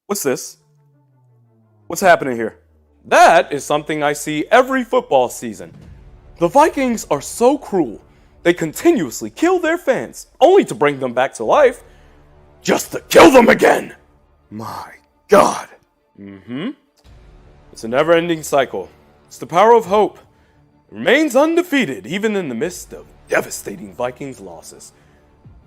What's this? What's happening here? That is something I see every football season. The Vikings are so cruel. They continuously kill their fans, only to bring them back to life, just to kill them again. My God. It's a never-ending cycle. It's the power of hope. It remains undefeated even in the midst of devastating Vikings losses.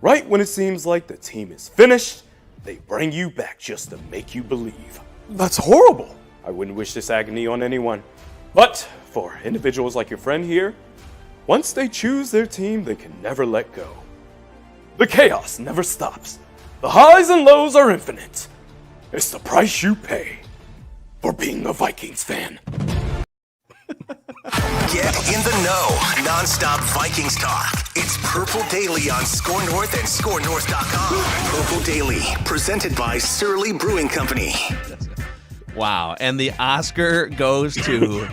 Right when it seems like the team is finished, they bring you back just to make you believe. That's horrible. I wouldn't wish this agony on anyone. But for individuals like your friend here, once they choose their team, they can never let go. The chaos never stops. The highs and lows are infinite. It's the price you pay for being a Vikings fan. Get in the know. Non-stop Vikings talk. It's Purple Daily on Score North and ScoreNorth.com. Purple Daily, presented by Surly Brewing Company. Wow. And the Oscar goes to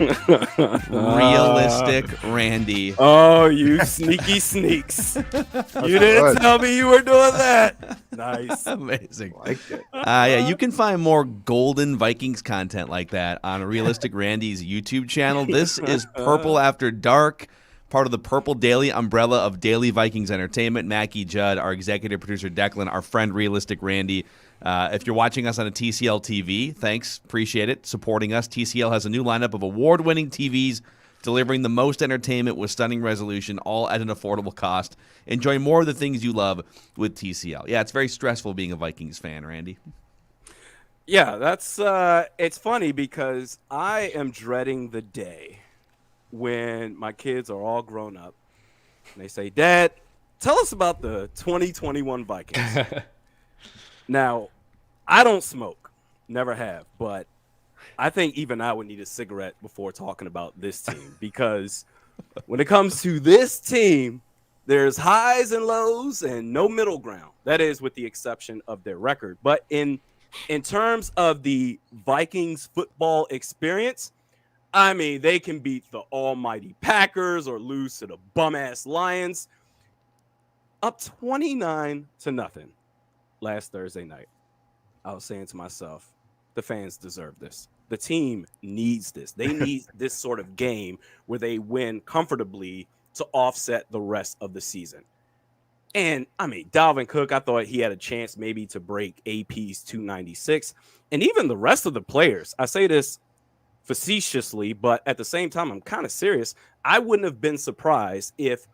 Realistic Randy. Oh, you sneaky sneaks. You didn't tell me you were doing that. Nice. Amazing. Liked it. Yeah, you can find more golden Vikings content like that on Realistic Randy's YouTube channel. This is Purple After Dark, part of the Purple Daily umbrella of Daily Vikings Entertainment. Mackie Judd, our executive producer Declan, our friend Realistic Randy. If you're watching us on a TCL TV, thanks, appreciate it, supporting us. TCL has a new lineup of award-winning TVs delivering the most entertainment with stunning resolution, all at an affordable cost. Enjoy more of the things you love with TCL. Yeah, it's very stressful being a Vikings fan, Randy. Yeah, that's it's funny because I am dreading the day when my kids are all grown up and they say, "Dad, tell us about the 2021 Vikings." Now, I don't smoke, never have, but I think even I would need a cigarette before talking about this team because when it comes to this team, there's highs and lows and no middle ground. That is with the exception of their record. But in terms of the Vikings football experience, I mean, they can beat the almighty Packers or lose to the bum-ass Lions up 29-0 last Thursday night. I was saying to myself, the fans deserve this. The team needs this. They need this sort of game where they win comfortably to offset the rest of the season. And, I mean, Dalvin Cook, I thought he had a chance maybe to break AP's 296. And even the rest of the players, I say this facetiously, but at the same time, I'm kind of serious. I wouldn't have been surprised if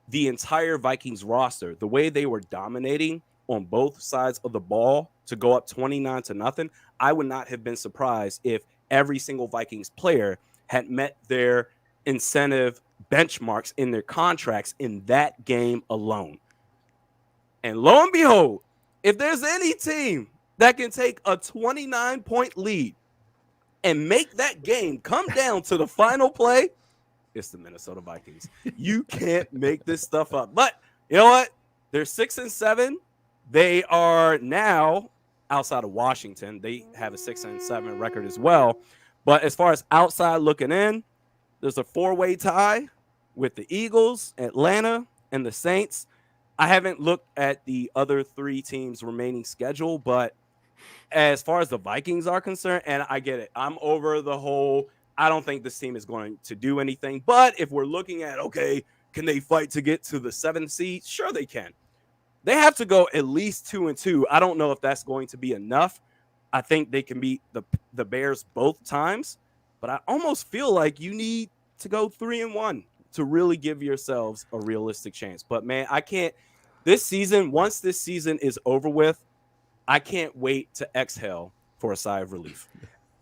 the entire Vikings roster, the way they were dominating on both sides of the ball to go up 29-0, I would not have been surprised if every single Vikings player had met their incentive benchmarks in their contracts in that game alone. And lo and behold, if there's any team that can take a 29-point lead and make that game come down to the final play, it's the Minnesota Vikings. You can't make this stuff up. But you know what? They're 6-7. They are now outside of Washington. They have a 6-7 record as well. But as far as outside looking in, there's a four-way tie with the Eagles, Atlanta, and the Saints. I haven't looked at the other three teams' remaining schedule, but as far as the Vikings are concerned, and I get it, I'm over the whole, I don't think this team is going to do anything. But if we're looking at, okay, can they fight to get to the 7th seed? Sure they can. They have to go at least 2-2. I don't know if that's going to be enough. I think they can beat the Bears both times, but I almost feel like you need to go 3-1 to really give yourselves a realistic chance. But man, I can't. This season, once this season is over with, I can't wait to exhale for a sigh of relief.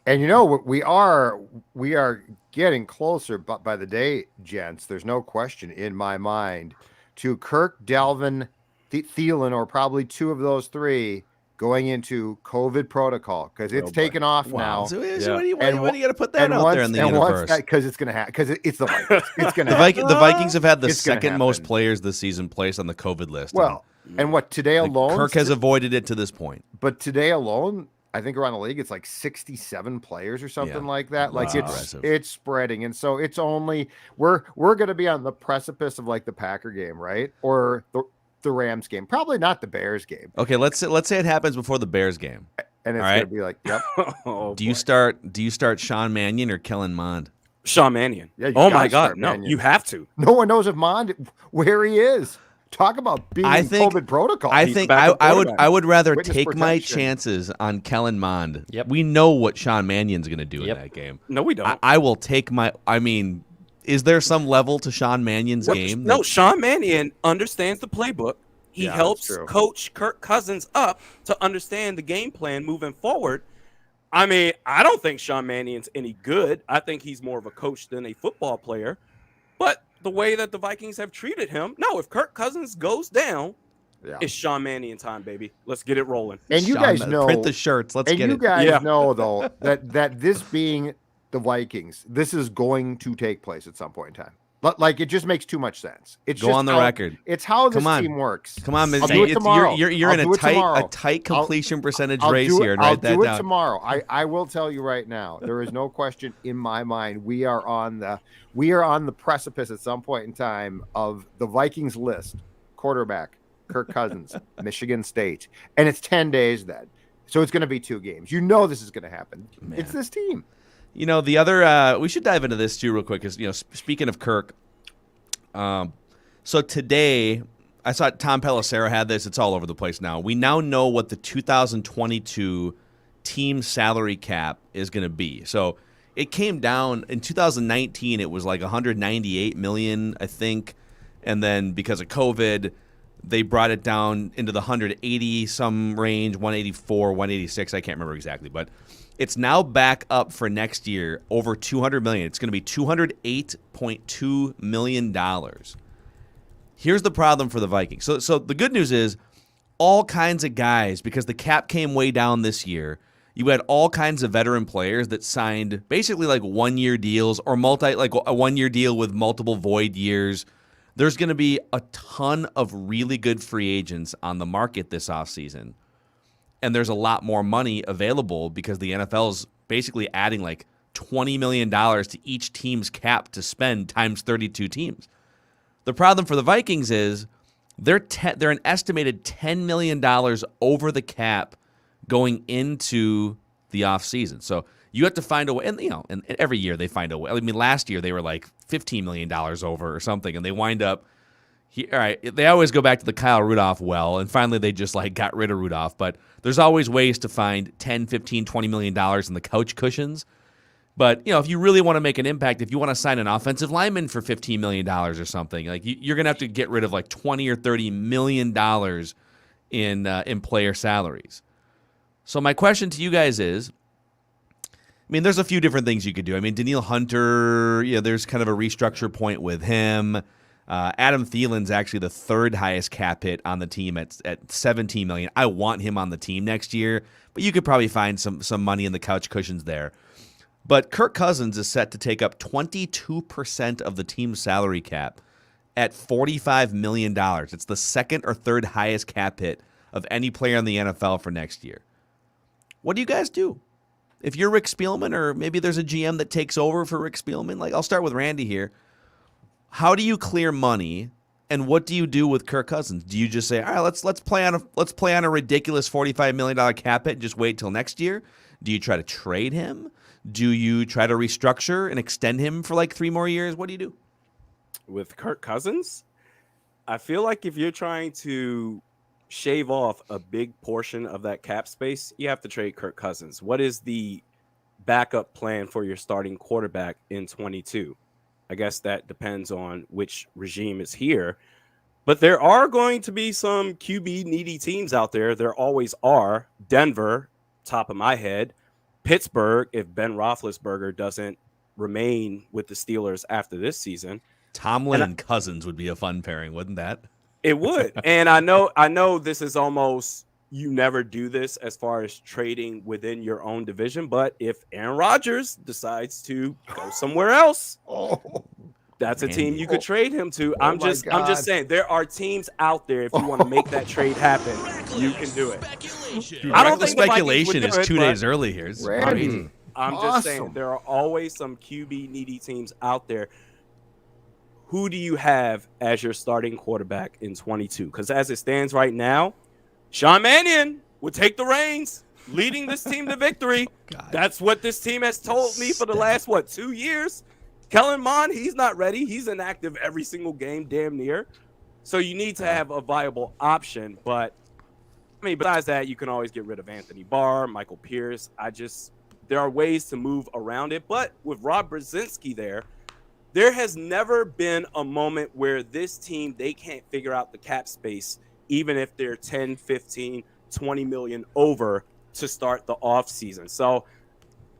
And you know, we are getting closer by the day, gents. There's no question in my mind to Kirk, Dalvin, Thielen, or probably two of those three going into COVID protocol because it's taken off now. So when you got to put that out there in the universe? Because it's going to happen. Because it's the Vikings. It's going to the Vikings have had the second most players this season placed on the COVID list. Well, and what today alone? Kirk has avoided it to this point. But today alone, I think around the league, it's like 67 players or something like that. Like it's spreading, and so it's only we're going to be on the precipice of like the Packer game, right? Or the Rams game, probably not the Bears game. Okay, let's say it happens before the Bears game. And it's All going right. to be like, yep. Oh, Do you start Sean Mannion or Kellen Mond? Sean Mannion? Yeah, you Oh gotta my God, start no! Mannion. You have to. No one knows if Mond where he is. Talk about being in COVID protocol. I He's think the backup I would quarterback. I would rather Witness take my protection. chances on Kellen Mond. Yep. We know what Sean Mannion's going to do Yep. in that game. No, we don't. I will take my. I mean, is there some level to Sean Mannion's game? No, Sean Mannion understands the playbook. He Yeah, that's helps true. coach Kirk Cousins up to understand the game plan moving forward. I mean, I don't think Sean Mannion's any good. I think he's more of a coach than a football player. But the way that the Vikings have treated him, no, if Kirk Cousins goes down, Yeah. it's Sean Mannion time, baby. Let's get it rolling. And you Sean, guys know, print the shirts. Let's and get you it. guys Yeah. know though that this being the Vikings, this is going to take place at some point in time. Like it just makes too much sense. It's Go just on the how- record. It's how this Come on. team works. Come on, I'll do it tomorrow. You're I'll in do a it tomorrow. tight completion percentage I'll race do it- here, and I'll write that do it down. tomorrow. I will tell you right now. There is no question in my mind. We are on the precipice at some point in time of the Vikings list. Quarterback Kirk Cousins, Michigan State, and it's 10 days then. So it's going to be 2 games. You know this is going to happen. Man. It's this team. You know, the other we should dive into this too real quick because, you know, speaking of Kirk, so today I saw Tom Pelissero had this. It's all over the place now. We now know what the 2022 team salary cap is going to be. So it came down in 2019. It was like 198 million, I think, and then because of COVID, they brought it down into the 180 some range, 184, 186. I can't remember exactly, but it's now back up for next year over 200 million. It's going to be $208.2 million. Here's the problem for the Vikings. So the good news is all kinds of guys, because the cap came way down this year, you had all kinds of veteran players that signed basically like 1-year deals or like a 1-year deal with multiple void years. There's going to be a ton of really good free agents on the market this offseason. And there's a lot more money available because the NFL's basically adding like $20 million to each team's cap to spend times 32 teams. The problem for the Vikings is they're an estimated $10 million over the cap going into the offseason. So you have to find a way, and and every year they find a way. I mean, last year they were like $15 million over or something, and they wind up. All right, they always go back to the Kyle Rudolph well, and finally they just like got rid of Rudolph. But there's always ways to find $10, $15, $20 million in the couch cushions. But, if you really want to make an impact, if you want to sign an offensive lineman for $15 million or something, like you're going to have to get rid of like $20 or $30 million in player salaries. So my question to you guys is, I mean, there's a few different things you could do. I mean, Danielle Hunter, there's kind of a restructure point with him. Adam Thielen's actually the 3rd highest cap hit on the team at $17 million. I want him on the team next year, but you could probably find some money in the couch cushions there. But Kirk Cousins is set to take up 22% of the team's salary cap at $45 million. It's the 2nd or 3rd highest cap hit of any player in the NFL for next year. What do you guys do? If you're Rick Spielman, or maybe there's a GM that takes over for Rick Spielman, like I'll start with Randy here. How do you clear money, and what do you do with Kirk Cousins? Do you just say, all right, let's play on a ridiculous $45 million cap hit and just wait till next year? Do you try to trade him? Do you try to restructure and extend him for like 3 more years? What do you do? With Kirk Cousins, I feel like if you're trying to shave off a big portion of that cap space, you have to trade Kirk Cousins. What is the backup plan for your starting quarterback in 22? I guess that depends on which regime is here. But there are going to be some QB needy teams out there. There always are. Denver, top of my head. Pittsburgh, if Ben Roethlisberger doesn't remain with the Steelers after this season. Tomlin and Cousins would be a fun pairing, wouldn't that? It would. And I know this is almost, you never do this as far as trading within your own division, but if Aaron Rodgers decides to go somewhere else, that's a team you could trade him to. I'm just saying there are teams out there. If you want to make that trade happen, you can do it. I don't think the Vikings would speculation do is it, 2 but days early here. It's Randy. crazy. I'm just saying there are always some QB needy teams out there. Who do you have as your starting quarterback in 22? Because as it stands right now, Sean Mannion would take the reins. leading this team to victory. God. That's what this team has told me for the last 2 years. Kellen Mond, he's not ready. He's inactive every single game, damn near. So you need to have a viable option. But I mean, besides that, you can always get rid of Anthony Barr, Michael Pierce. There are ways to move around it. But with Rob Brzezinski there has never been a moment where this team, they can't figure out the cap space, even if they're 10, 15, 20 million over to start the offseason. So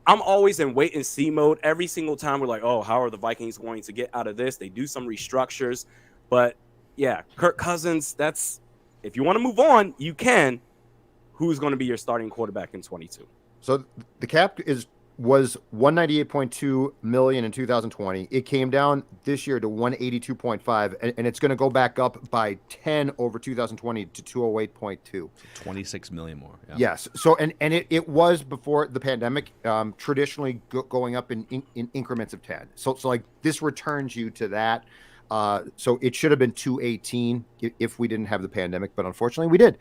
I'm always in wait and see mode. Every single time we're like, oh, how are the Vikings going to get out of this? They do some restructures. But yeah, Kirk Cousins, if you want to move on, you can. Who's going to be your starting quarterback in 22? So the cap was 198.2 million in 2020. It came down this year to 182.5, and it's going to go back up by 10 over 2020 to 208.2. So 26 million more. Yeah. Yes. So and it was before the pandemic, traditionally going up in increments of 10. So like this returns you to that. So it should have been 218 if we didn't have the pandemic, but unfortunately we did.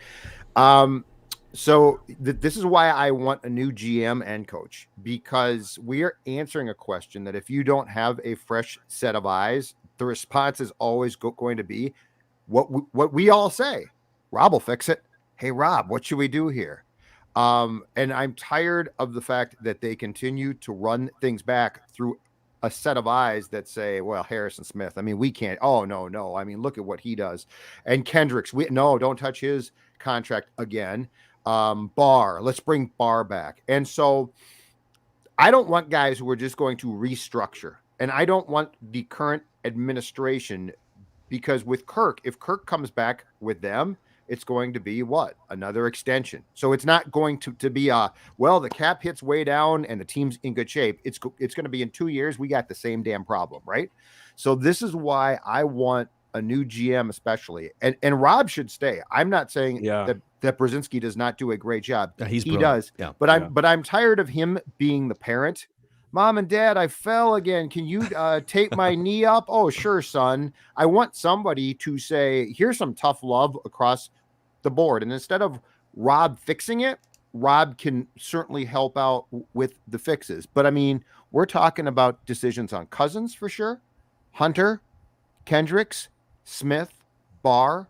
So this is why I want a new GM and coach, because we are answering a question that if you don't have a fresh set of eyes, the response is always going to be what we all say. Rob will fix it. Hey, Rob, what should we do here? And I'm tired of the fact that they continue to run things back through a set of eyes that say, well, Harrison Smith, I mean, we can't. Oh, no. I mean, look at what he does. And Kendricks, don't touch his contract again. Barr, let's bring Barr back. And so I don't want guys who are just going to restructure. And I don't want the current administration, because with Kirk, if Kirk comes back with them, it's going to be what? Another extension. So it's not going to be the cap hits way down and the team's in good shape. It's going to be in 2 years, we got the same damn problem, right? So this is why I want a new GM especially. And Rob should stay. I'm not saying that Brzezinski does not do a great job. Yeah, he does. Yeah. But I'm tired of him being the parent. Mom and Dad, I fell again. Can you tape my knee up? Oh, sure, son. I want somebody to say, here's some tough love across the board. And instead of Rob fixing it, Rob can certainly help out with the fixes. But I mean, we're talking about decisions on Cousins for sure, Hunter, Kendricks, Smith, Barr.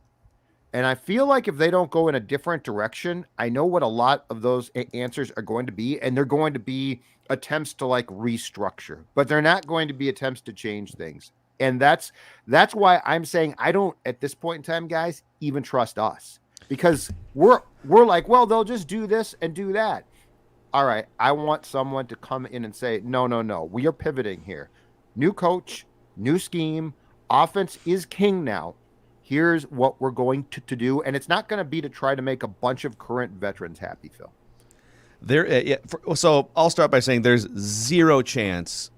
And I feel like if they don't go in a different direction, I know what a lot of those answers are going to be, and they're going to be attempts to like restructure, but they're not going to be attempts to change things. And that's why I'm saying I don't, at this point in time, guys, even trust us, because we're like, well, they'll just do this and do that. All right, I want someone to come in and say, no, we are pivoting here. New coach, new scheme, offense is king now. Here's what we're going to do. And it's not going to be to try to make a bunch of current veterans happy, Phil. So I'll start by saying there's zero chance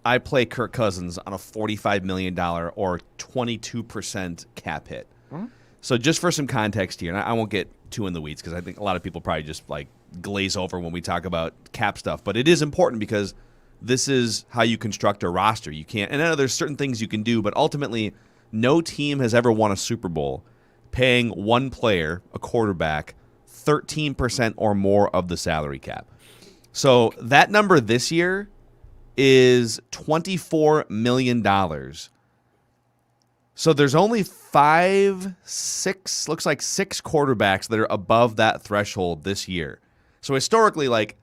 I play Kirk Cousins on a $45 million or 22% cap hit. Mm-hmm. So just for some context here, and I won't get too in the weeds because I think a lot of people probably just like glaze over when we talk about cap stuff. But it is important because this is how you construct a roster. You can't, and I know there's certain things you can do, but ultimately no team has ever won a Super Bowl paying one player, a quarterback, 13% or more of the salary cap. So that number this year is $24 million. So there's only looks like six quarterbacks that are above that threshold this year. So historically, like,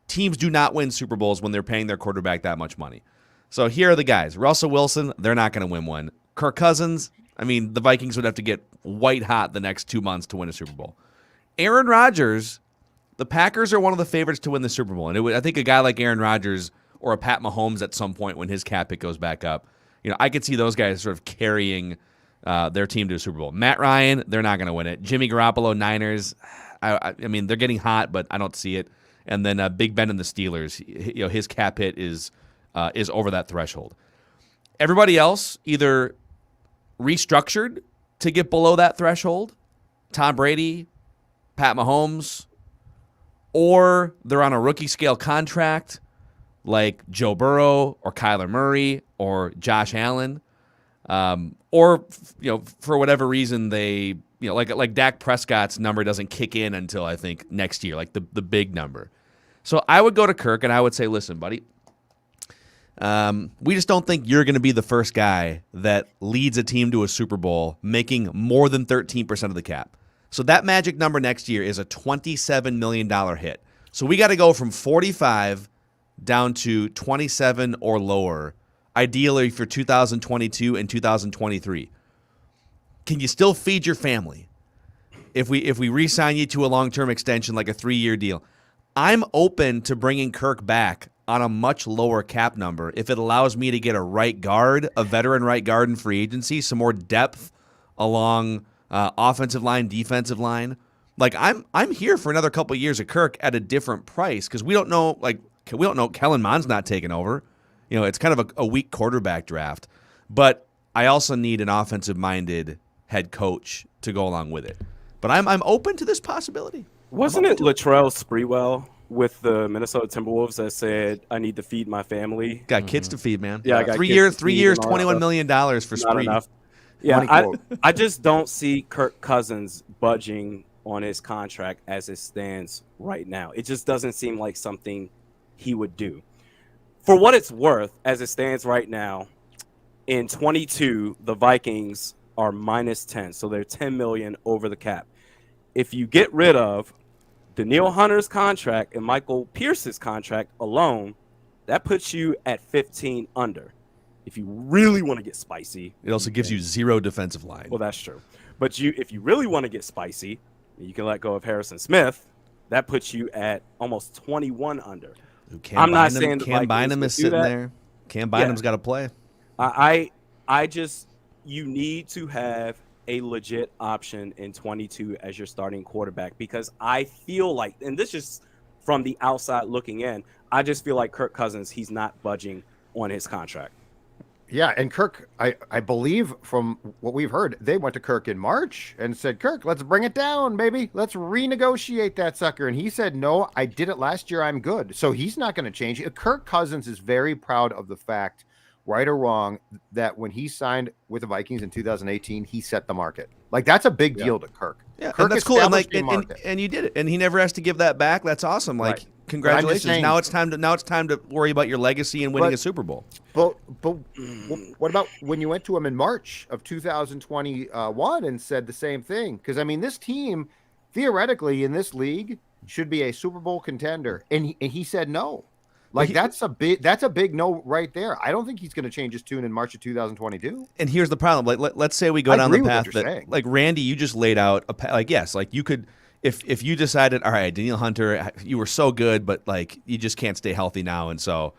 teams do not win Super Bowls when they're paying their quarterback that much money. So here are the guys. Russell Wilson, they're not going to win one. Kirk Cousins, I mean, the Vikings would have to get white hot the next 2 months to win a Super Bowl. Aaron Rodgers, the Packers are one of the favorites to win the Super Bowl. And I think a guy like Aaron Rodgers or a Pat Mahomes at some point when his cap hit goes back up, I could see those guys sort of carrying their team to a Super Bowl. Matt Ryan, they're not going to win it. Jimmy Garoppolo, Niners, I mean, they're getting hot, but I don't see it. And then Big Ben and the Steelers, his cap hit is over that threshold. Everybody else either restructured to get below that threshold, Tom Brady, Pat Mahomes, or they're on a rookie scale contract like Joe Burrow or Kyler Murray or Josh Allen, or for whatever reason they like Dak Prescott's number doesn't kick in until I think next year, like the big number. So I would go to Kirk and I would say, listen, buddy, we just don't think you're going to be the first guy that leads a team to a Super Bowl making more than 13% of the cap. So that magic number next year is a $27 million hit. So we got to go from 45 down to 27 or lower, ideally for 2022 and 2023. Can you still feed your family if we re-sign you to a long-term extension, like a 3-year deal? I'm open to bringing Kirk back on a much lower cap number if it allows me to get a right guard, a veteran right guard in free agency, some more depth along offensive line, defensive line. Like I'm here for another couple of years of Kirk at a different price because we don't know. Kellen Mond's not taking over. It's kind of a weak quarterback draft, but I also need an offensive-minded head coach to go along with it. But I'm open to this possibility. Wasn't it Latrell Sprewell with the Minnesota Timberwolves that said, "I need to feed my family"? Got kids to feed, man. Yeah, I got 3 kids years, to 3 feed years, and all that $21 million for Not Spree. enough. Yeah, Money I just don't see Kirk Cousins budging on his contract as it stands right now. It just doesn't seem like something he would do. For what it's worth, as it stands right now, in 22, the Vikings are minus 10, so they're 10 million over the cap. If you get rid of Danielle Hunter's contract and Michael Pierce's contract alone, that puts you at 15 under. If you really want to get spicy, It also gives you zero defensive line. well, that's true. But if you really want to get spicy, you can let go of Harrison Smith. That puts you at almost 21 under. I'm not saying the Cam Vikings Bynum would is do sitting that. there. Cam Bynum's got to play. I just, you need to have a legit option in 22 as your starting quarterback, because I feel like, and this is from the outside looking in, I just feel like Kirk Cousins, he's not budging on his contract. Yeah, and Kirk, I believe from what we've heard, they went to Kirk in March and said, "Kirk, let's bring it down, baby. Let's renegotiate that sucker." And he said, "No, I did it last year. I'm good." So he's not going to change it. Kirk Cousins is very proud of the fact, right or wrong, that when he signed with the Vikings in 2018, he set the market. Like, that's a big deal to Kirk. Yeah, Kirk and that's cool. And established a market. and you did it, and he never has to give that back. That's awesome. Like, Right. congratulations. saying- Now it's time to worry about your legacy and winning But- a Super Bowl. But what about when you went to him in March of 2021 and said the same thing? Because, I mean, this team, theoretically, in this league, should be a Super Bowl contender. And he said no. Like, that's a big no right there. I don't think he's going to change his tune in March of 2022. And here's the problem. Like, let's say we go I down the agree with path what you're that, saying. like, Randy, you just laid out a like, yes, like you could, if you decided, all right, Danielle Hunter, you were so good, but like you just can't stay healthy now, and so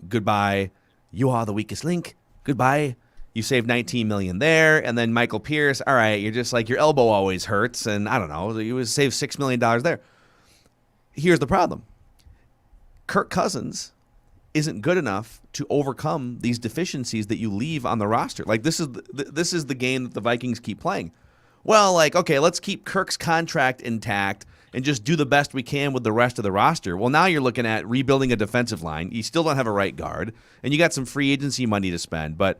goodbye. You are the weakest link. Goodbye. You saved 19 million there, and then Michael Pierce. All right, you're just like your elbow always hurts, and I don't know. You would save $6 million there. Here's the problem. Kirk Cousins isn't good enough to overcome these deficiencies that you leave on the roster. Like, this is the game that the Vikings keep playing. Well, like, okay, let's keep Kirk's contract intact and just do the best we can with the rest of the roster. Well, now you're looking at rebuilding a defensive line. You still don't have a right guard, and you got some free agency money to spend. But,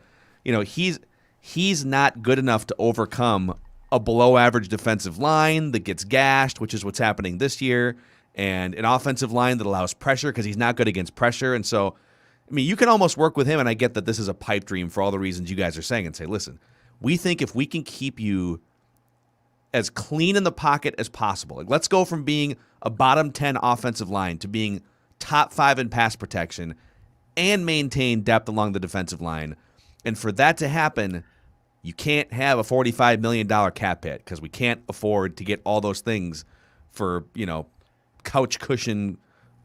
he's not good enough to overcome a below-average defensive line that gets gashed, which is what's happening this year, and an offensive line that allows pressure because he's not good against pressure. And so, I mean, you can almost work with him, and I get that this is a pipe dream for all the reasons you guys are saying, and say, listen, we think if we can keep you as clean in the pocket as possible, like, let's go from being a bottom 10 offensive line to being top 5 in pass protection and maintain depth along the defensive line. And for that to happen, you can't have a $45 million cap hit because we can't afford to get all those things for, couch cushion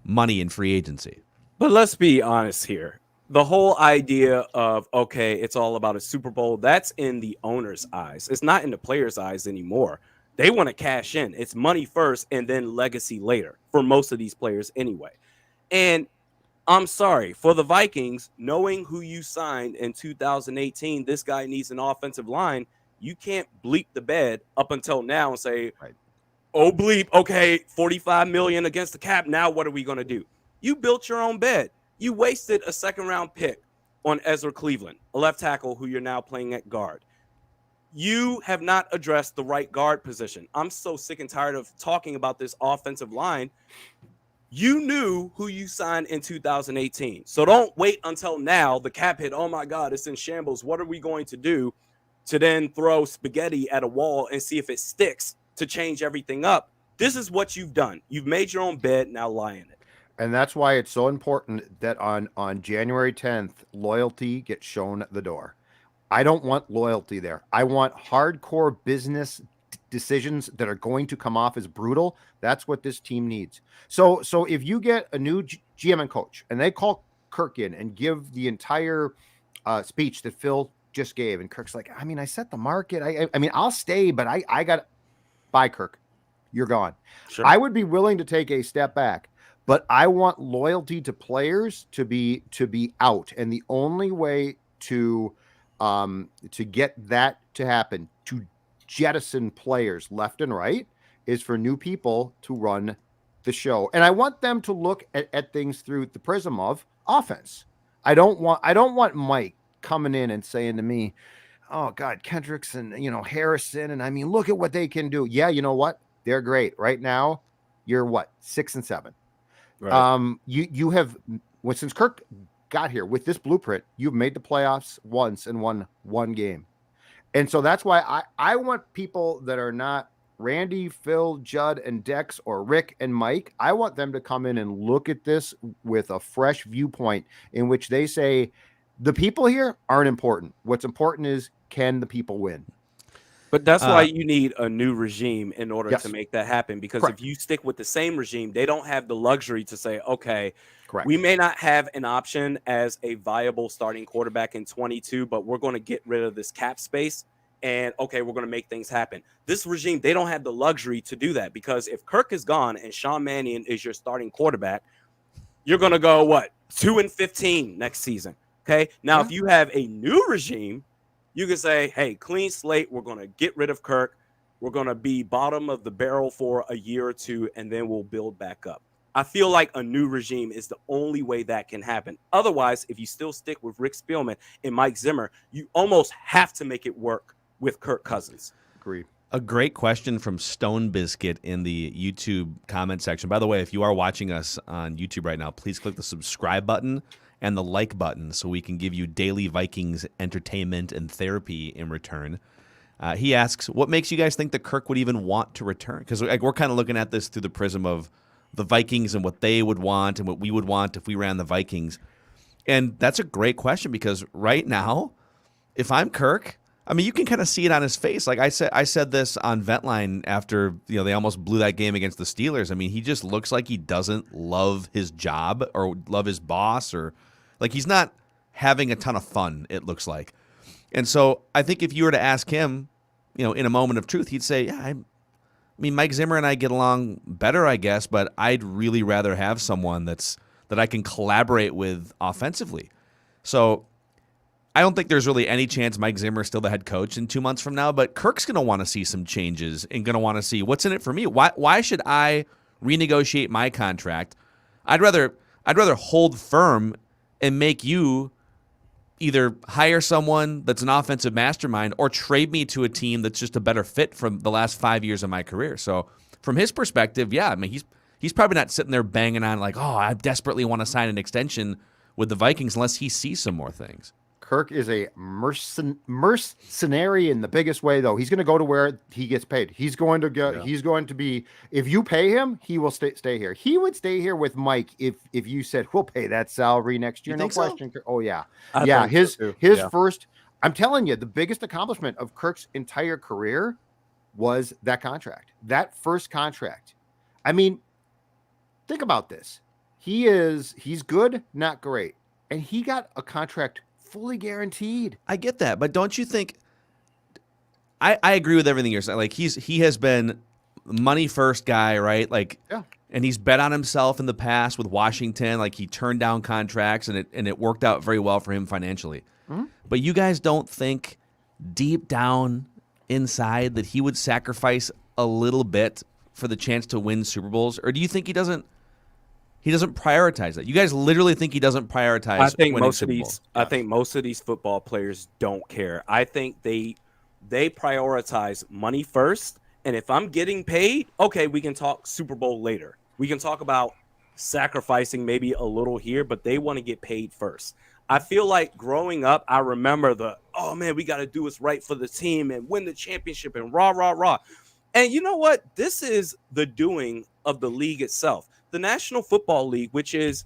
money in free agency. But let's be honest here. The whole idea of, okay, it's all about a Super Bowl, that's in the owner's eyes. It's not in the player's eyes anymore. They want to cash in. It's money first and then legacy later for most of these players anyway. And I'm sorry, for the Vikings, knowing who you signed in 2018, this guy needs an offensive line, you can't bleep the bed up until now and say, Right. Oh, bleep, okay, $45 million against the cap. Now what are we going to do? You built your own bed. You wasted a second-round pick on Ezra Cleveland, a left tackle who you're now playing at guard. you have not addressed the right guard position. I'm so sick and tired of talking about this offensive line. You knew who you signed in 2018. So don't wait until now. The cap hit, oh my God, it's in shambles. What are we going to do to then throw spaghetti at a wall and see if it sticks to change everything up? This is what you've done. You've made your own bed, now lie in it. And that's why it's so important that on January 10th, loyalty gets shown at the door. I don't want loyalty there. I want hardcore business decisions that are going to come off as brutal. That's what this team needs. So if you get a new GM and coach and they call Kirk in and give the entire speech that Phil just gave, and Kirk's like, I mean, I set the market. I mean, I'll stay, but I got, bye, Kirk. You're gone. Sure. I would be willing to take a step back, but I want loyalty to players to be out. And the only way to get that to happen, to jettison players left and right, is for new people to run the show. And I want them to look at things through the prism of offense. I don't want Mike coming in and saying to me, oh God, Kendricks and Harrison, and I mean, look at what they can do. Yeah, you know what? They're great. Right now, you're what, 6 and 7. Right. You have, well, since Kirk got here with this blueprint, you've made the playoffs once and won one game. And so that's why I want people that are not Randy, Phil, Judd, and Dex, or Rick and Mike. I want them to come in and look at this with a fresh viewpoint in which they say, the people here aren't important. What's important is, can the people win? But that's why you need a new regime in order yes. to make that happen. Because Correct. if you stick with the same regime, they don't have the luxury to say, okay, Correct. we may not have an option as a viable starting quarterback in 22, but we're going to get rid of this cap space. And, okay, we're going to make things happen. This regime, they don't have the luxury to do that. Because if Kirk is gone and Sean Mannion is your starting quarterback, you're going to go, what, 2-15 next season. Okay, now if you have a new regime, you can say, hey, clean slate, we're going to get rid of Kirk. We're going to be bottom of the barrel for a year or two, and then we'll build back up. I feel like a new regime is the only way that can happen. Otherwise, if you still stick with Rick Spielman and Mike Zimmer, you almost have to make it work with Kirk Cousins. Agreed. A great question from Stone Biscuit in the YouTube comment section. By the way, if you are watching us on YouTube right now, please click the subscribe button and the like button so we can give you daily Vikings entertainment and therapy in return. He asks, what makes you guys think that Kirk would even want to return? Because we're kind of looking at this through the prism of the Vikings and what they would want and what we would want if we ran the Vikings. And that's a great question because right now, if I'm Kirk, I mean, you can kind of see it on his face. Like I said this on Ventline after they almost blew that game against the Steelers. I mean, he just looks like he doesn't love his job or love his boss, or like he's not having a ton of fun, it looks like. And so I think if you were to ask him, in a moment of truth, he'd say, yeah, I mean, Mike Zimmer and I get along better, I guess, but I'd really rather have someone that I can collaborate with offensively. So I don't think there's really any chance Mike Zimmer is still the head coach in 2 months from now, but Kirk's going to want to see some changes and going to want to see what's in it for me. Why should I renegotiate my contract? I'd rather hold firm and make you either hire someone that's an offensive mastermind or trade me to a team that's just a better fit from the last 5 years of my career. So from his perspective, yeah, I mean, he's probably not sitting there banging on like, oh, I desperately want to sign an extension with the Vikings unless he sees some more things. Kirk is a mercenary in the biggest way, though. He's going to go to where he gets paid. He's going to go. Yeah. He's going to be. If you pay him, he will stay here. He would stay here with Mike if you said we'll pay that salary next year. No question. So? Oh yeah, yeah. His first. I'm telling you, the biggest accomplishment of Kirk's entire career was that contract. That first contract. I mean, think about this. He's good, not great, and he got a contract fully guaranteed. I get that, but don't you think? I agree with everything you're saying. Like he has been money first guy, right? Like, yeah. And he's bet on himself in the past with Washington. Like he turned down contracts, and it worked out very well for him financially. Mm-hmm. But you guys don't think deep down inside that he would sacrifice a little bit for the chance to win Super Bowls, or do you think he doesn't? He doesn't prioritize that. You guys literally think he doesn't prioritize. I think most of these football players don't care. I think they they prioritize money first. And if I'm getting paid, okay, we can talk Super Bowl later. We can talk about sacrificing maybe a little here, but they want to get paid first. I feel like growing up, I remember oh man, we got to do what's right for the team and win the championship and rah, rah, rah. And you know what? This is the doing of the league itself. The National Football League, which is,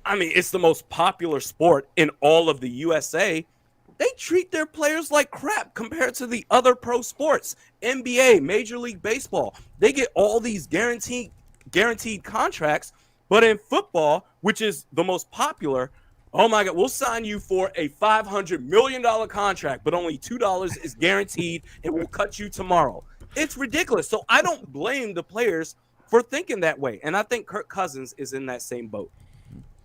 I mean, it's the most popular sport in all of the USA. They treat their players like crap compared to the other pro sports. NBA, Major League Baseball, they get all these guaranteed contracts. But in football, which is the most popular, oh my God, we'll sign you for a $500 million contract, but only $2 is guaranteed and we'll cut you tomorrow. It's ridiculous. So I don't blame the players for thinking that way. And I think Kirk Cousins is in that same boat.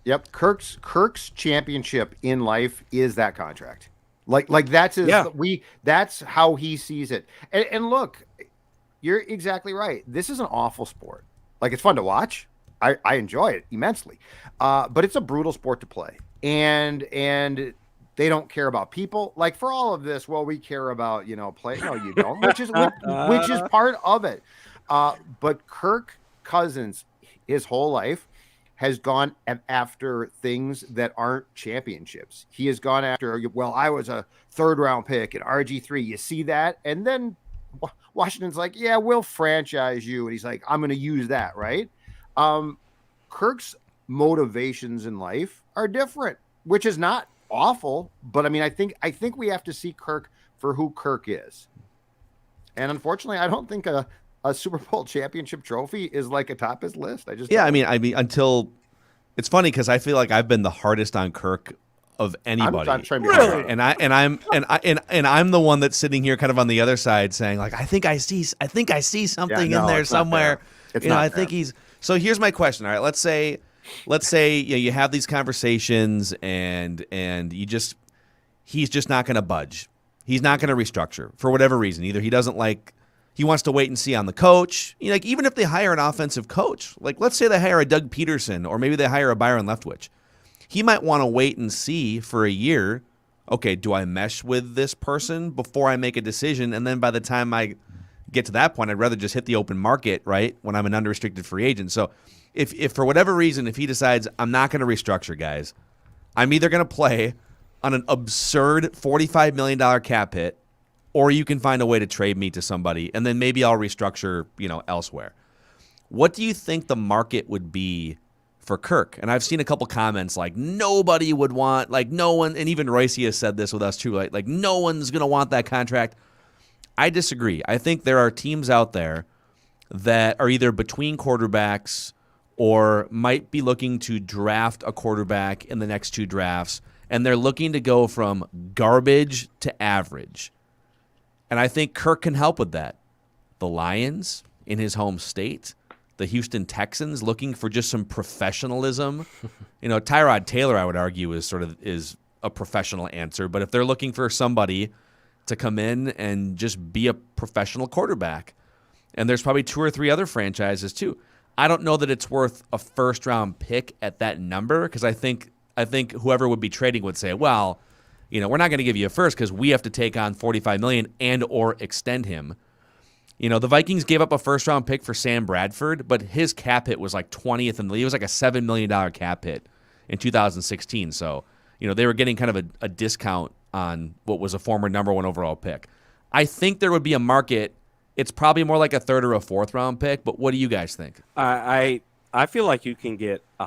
Yep. Kirk's championship in life is that contract. Like that's his, that's how he sees it. And look, you're exactly right. This is an awful sport. Like, it's fun to watch. I enjoy it immensely. But it's a brutal sport to play. And they don't care about people. Like, for all of this, well, we care about, play. No, you don't, which is part of it. But Kirk Cousins, his whole life, has gone after things that aren't championships. He has gone after, well, I was a 3rd-round pick at RG3. You see that? And then Washington's like, yeah, we'll franchise you. And he's like, I'm going to use that, right? Kirk's motivations in life are different, which is not awful. But, I mean, I think we have to see Kirk for who Kirk is. And unfortunately, I don't think a Super Bowl championship trophy is like atop his list. I mean, until it's funny because I feel like I've been the hardest on Kirk of anybody. I'm trying to be really? And I'm the one that's sitting here kind of on the other side saying, like, I think I see something in there somewhere. I think he's. So here's my question. All right, let's say you have these conversations and he's just not going to budge. He's not going to restructure for whatever reason. Either he doesn't like. He wants to wait and see on the coach. Like, even if they hire an offensive coach, like, let's say they hire a Doug Peterson or maybe they hire a Byron Leftwich. He might want to wait and see for a year. Okay, do I mesh with this person before I make a decision? And then by the time I get to that point, I'd rather just hit the open market, right, when I'm an unrestricted free agent. So if for whatever reason, if he decides I'm not going to restructure, guys, I'm either going to play on an absurd $45 million cap hit, or you can find a way to trade me to somebody, and then maybe I'll restructure, elsewhere. What do you think the market would be for Kirk? And I've seen a couple comments like nobody would want, like no one, and even Royce has said this with us too, like no one's going to want that contract. I disagree. I think there are teams out there that are either between quarterbacks or might be looking to draft a quarterback in the next 2 drafts, and they're looking to go from garbage to average. And I think Kirk can help with that. The Lions in his home state, the Houston Texans looking for just some professionalism. Tyrod Taylor, I would argue, is a professional answer. But if they're looking for somebody to come in and just be a professional quarterback, and there's probably 2 or 3 other franchises too. I don't know that it's worth a 1st-round pick at that number because I think whoever would be trading would say, well, we're not going to give you a first because we have to take on $45 million and or extend him. The Vikings gave up a 1st-round pick for Sam Bradford, but his cap hit was like 20th in the league. It was like a $7 million cap hit in 2016. So, they were getting kind of a discount on what was a former number 1 overall pick. I think there would be a market. It's probably more like a 3rd or a 4th-round pick, but what do you guys think? I feel like you can get a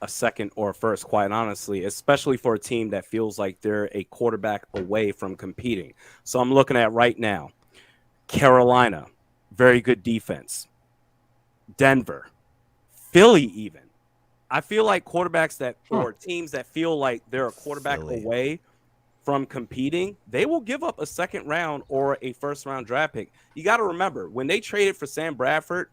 2nd or a 1st, quite honestly, especially for a team that feels like they're a quarterback away from competing. So I'm looking at right now, Carolina, very good defense. Denver, Philly even. I feel like quarterbacks or teams that feel like they're a quarterback away from competing, they will give up a 2nd round or a 1st-round draft pick. You got to remember, when they traded for Sam Bradford,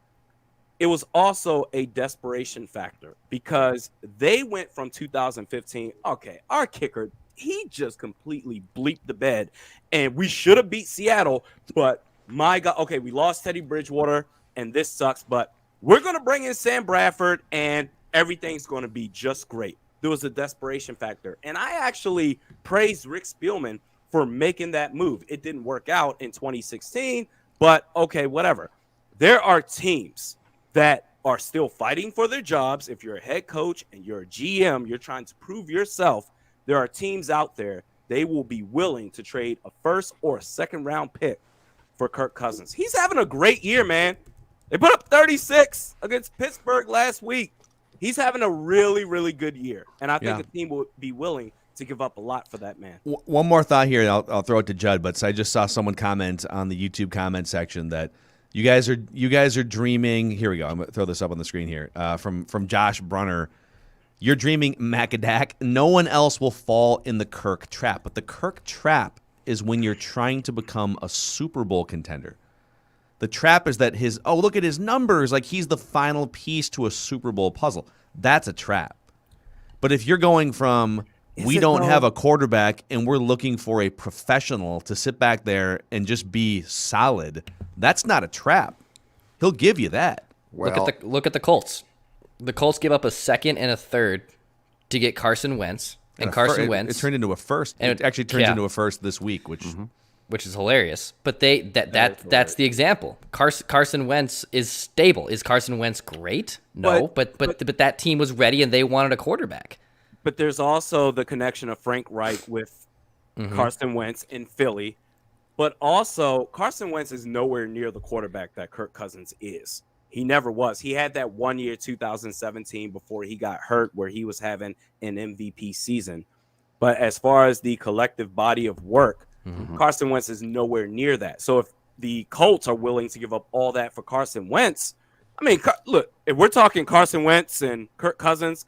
it was also a desperation factor because they went from 2015, okay, our kicker, he just completely bleeped the bed, and we should have beat Seattle, but my God, okay, we lost Teddy Bridgewater, and this sucks, but we're going to bring in Sam Bradford, and everything's going to be just great. There was a desperation factor, and I actually praised Rick Spielman for making that move. It didn't work out in 2016, but okay, whatever. There are teams that are still fighting for their jobs. If you're a head coach and you're a GM, you're trying to prove yourself. There are teams out there, they will be willing to trade a first or a second round pick for Kirk Cousins. He's having a great year, man. They put up 36 against Pittsburgh last week. He's having a really, really good year. And I think a team will be willing to give up a lot for that man. One more thought here, and I'll throw it to Judd, but I just saw someone comment on the YouTube comment section that you guys are dreaming. Here we go. I'm going to throw this up on the screen here from Josh Brunner. You're dreaming Macadac. No one else will fall in the Kirk trap. But the Kirk trap is when you're trying to become a Super Bowl contender. The trap is that look at his numbers. Like he's the final piece to a Super Bowl puzzle. That's a trap. But if you're going from we don't have a quarterback and we're looking for a professional to sit back there and just be solid, that's not a trap. He'll give you that. Well, Look at the Colts. The Colts give up a second and a third to get Carson Wentz, and Carson Wentz it turned into a first. And it actually turns into a first this week, which is hilarious. But that's the example. Carson Wentz is stable. Is Carson Wentz great? No, but that team was ready and they wanted a quarterback. But there's also the connection of Frank Reich with Carson Wentz in Philly. But also, Carson Wentz is nowhere near the quarterback that Kirk Cousins is. He never was. He had that 1 year, 2017, before he got hurt, where he was having an MVP season. But as far as the collective body of work, Carson Wentz is nowhere near that. So if the Colts are willing to give up all that for Carson Wentz, I mean, look, if we're talking Carson Wentz and Kirk Cousins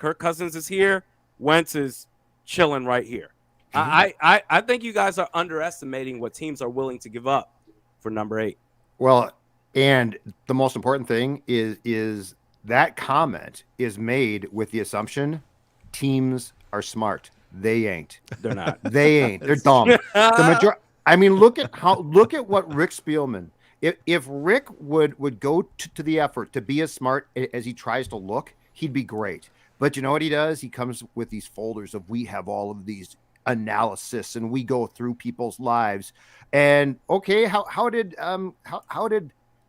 is here. Wentz is chilling right here. I think you guys are underestimating what teams are willing to give up for number 8. Well, and the most important thing is that comment is made with the assumption teams are smart. They ain't. They're not. They ain't. They're dumb. I mean, look at what Rick Spielman. If Rick would go to the effort to be as smart as he tries to look, he'd be great. But you know what he does? He comes with these folders of we have all of these analysis and we go through people's lives. And okay, how did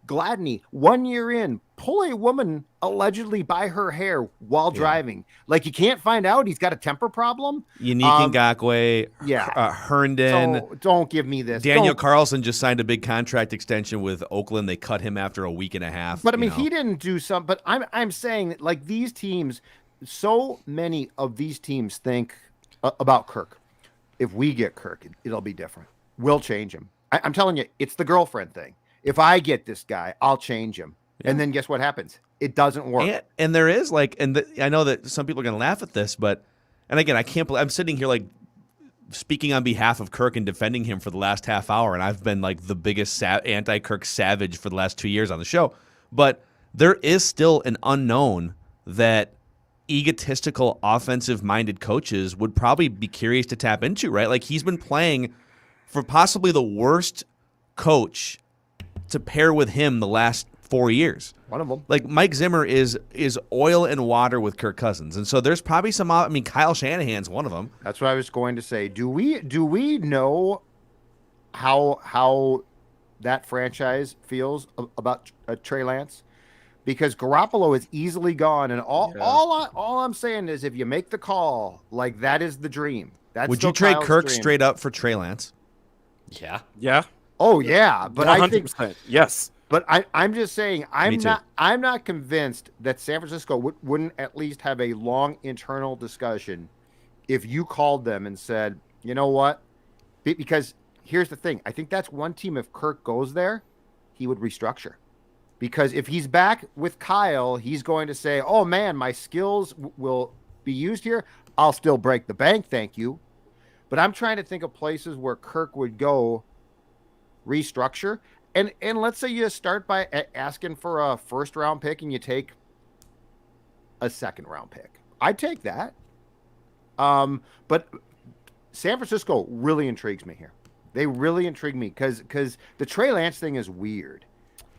Gladney 1 year in pull a woman allegedly by her hair while driving? Like you can't find out he's got a temper problem. Unique Ngakoue, Herndon. So don't give me this. Daniel Carlson just signed a big contract extension with Oakland. They cut him after a week and a half. But I mean, he didn't do some. But I'm saying that like these teams. So many of these teams think about Kirk. If we get Kirk, it'll be different. We'll change him. I'm telling you, it's the girlfriend thing. If I get this guy, I'll change him. Yeah. And then guess what happens? It doesn't work. And there is like, I know that some people are going to laugh at this, but, and again, I can't believe I'm sitting here like speaking on behalf of Kirk and defending him for the last half hour. And I've been like the biggest anti-Kirk savage for the last 2 years on the show. But there is still an unknown that egotistical offensive-minded coaches would probably be curious to tap into, right? Like he's been playing for possibly the worst coach to pair with him the last 4 years. One of them. Like Mike Zimmer is oil and water with Kirk Cousins. And so there's probably some, I mean, Kyle Shanahan's one of them. That's what I was going to say. Do we know how that franchise feels about Trey Lance? Because Garoppolo is easily gone, and all I'm saying is if you make the call, like that is the dream. Would you trade Kirk straight up for Trey Lance? Yeah. Yeah. Oh yeah, but 100%. I think yes. But I'm just saying I'm not convinced that San Francisco wouldn't at least have a long internal discussion if you called them and said, you know what? Because here's the thing. I think that's one team. If Kirk goes there, he would restructure. Because if he's back with Kyle, he's going to say, oh, man, my skills will be used here. I'll still break the bank, thank you. But I'm trying to think of places where Kirk would go restructure. And let's say you start by asking for a first-round pick and you take a second-round pick. I'd take that. But San Francisco really intrigues me here. They really intrigue me because the Trey Lance thing is weird.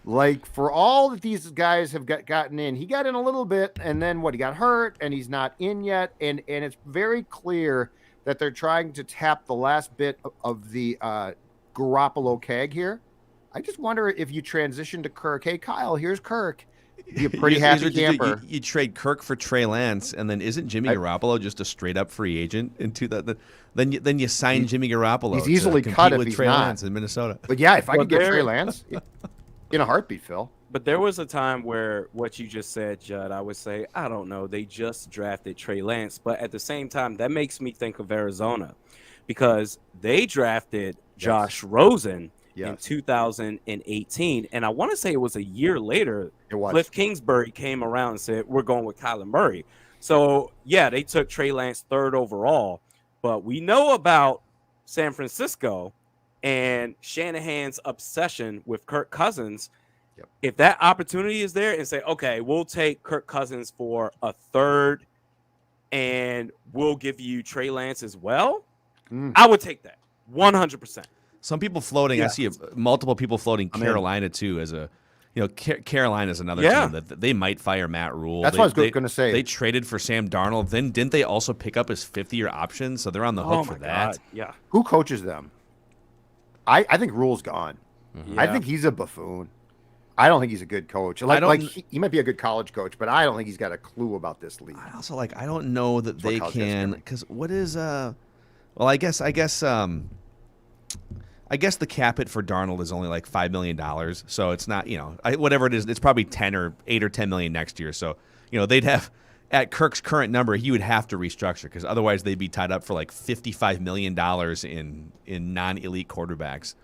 Like, for all that these guys have gotten in, he got in a little bit, and then he got hurt, and he's not in yet. And it's very clear that they're trying to tap the last bit of the Garoppolo keg here. I just wonder if you transition to Kirk. Hey, Kyle, here's Kirk. Be a pretty happy camper. You trade Kirk for Trey Lance, and then isn't Jimmy Garoppolo just a straight up free agent into that? Then you sign Jimmy Garoppolo. He's easily to cut if with he's Trey not. Lance in Minnesota. But yeah, if I could get Trey Lance in a heartbeat, Phil. But there was a time where what you just said, Judd, I would say, I don't know, they just drafted Trey Lance. But at the same time, that makes me think of Arizona because they drafted Josh Rosen in 2018. And I want to say it was a year later, Cliff Kingsbury came around and said, we're going with Kyler Murray. So, yeah, they took Trey Lance 3rd overall. But we know about San Francisco and Shanahan's obsession with Kirk Cousins. Yep. If that opportunity is there and say, okay, we'll take Kirk Cousins for a 3rd and we'll give you Trey Lance as well, I would take that 100%. Some people floating, I see multiple people floating Carolina too as a, Carolina's another team that they might fire Matt Rule. That's what I was going to say. They traded for Sam Darnold. Then didn't they also pick up his 5th-year option? So they're on the hook for that. God. Yeah. Who coaches them? I think Rule's gone. Yeah. I think he's a buffoon. I don't think he's a good coach. He might be a good college coach, but I don't think he's got a clue about this league. I also I don't know that they can, because what is I guess the cap hit for Darnold is only like $5 million, so it's not whatever it is. It's probably 10 or 8 or 10 million next year. So they'd have at Kirk's current number, he would have to restructure because otherwise they'd be tied up for like $55 million in non-elite quarterbacks.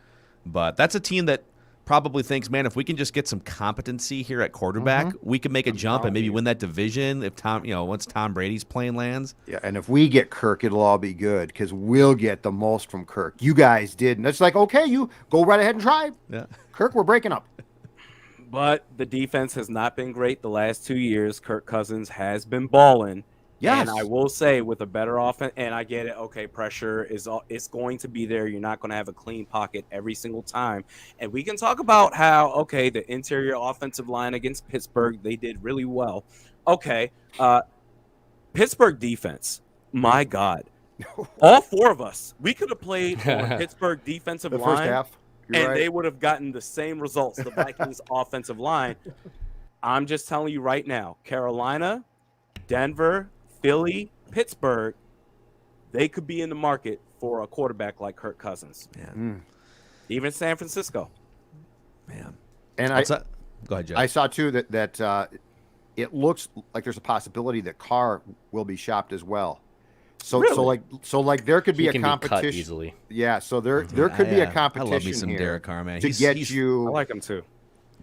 But that's a team that probably thinks, man, if we can just get some competency here at quarterback, we can make a jump and maybe win that division if once Tom Brady's plane lands. Yeah, and if we get Kirk, it'll all be good because we'll get the most from Kirk. You guys didn't. It's like, okay, you go right ahead and try. Yeah. Kirk, we're breaking up. But the defense has not been great the last 2 years. Kirk Cousins has been balling. Yes. And I will say with a better offense, and I get it, okay, pressure it's going to be there. You're not going to have a clean pocket every single time. And we can talk about how, okay, the interior offensive line against Pittsburgh, they did really well. Okay, Pittsburgh defense, my God. All 4 of us, we could have played on Pittsburgh defensive The line. first half. They would have gotten the same results, the Vikings offensive line. I'm just telling you right now, Carolina, Denver, Philly, Pittsburgh, they could be in the market for a quarterback like Kirk Cousins. Even San Francisco. Man. And go ahead, Jeff. I saw too that it looks like there's a possibility that Carr will be shopped as well. So Really? so there could be He a can be cut competition. easily. Yeah, so there could be a competition I love me some here Derek Carr, man. to get you. I like him too.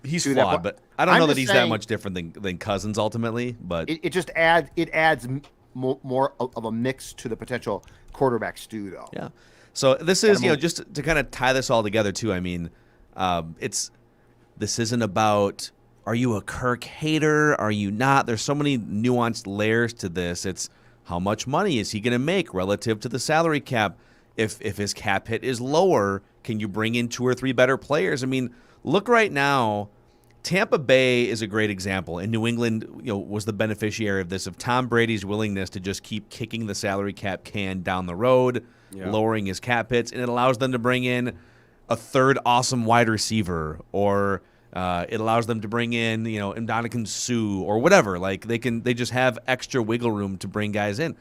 He's do that, flawed, but but I don't I'm know that just he's that saying- much different than Cousins ultimately. But It just adds more of a mix to the potential quarterback stew, though. yeah. So this is just to kind of tie this all together too. I mean, this isn't about are you a Kirk hater? Are you not? There's so many nuanced layers to this. It's how much money is he going to make relative to the salary cap? If his cap hit is lower, can you bring in 2 or 3 better players? I mean, look right now. Tampa Bay is a great example, and New England, was the beneficiary of this, of Tom Brady's willingness to just keep kicking the salary cap can down the road, lowering his cap hits, and it allows them to bring in a 3rd awesome wide receiver, or it allows them to bring in, Ndamukong Suh or whatever. Like they just have extra wiggle room to bring guys in.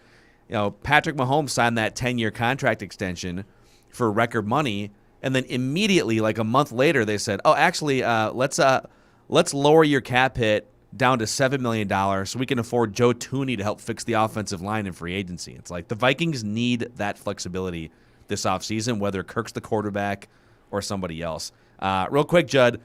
Patrick Mahomes signed that 10-year contract extension for record money, and then immediately, like a month later, they said, "Oh, actually, let's lower your cap hit down to $7 million so we can afford Joe Tooney to help fix the offensive line in free agency." It's like the Vikings need that flexibility this offseason, whether Kirk's the quarterback or somebody else. Real quick, Judd,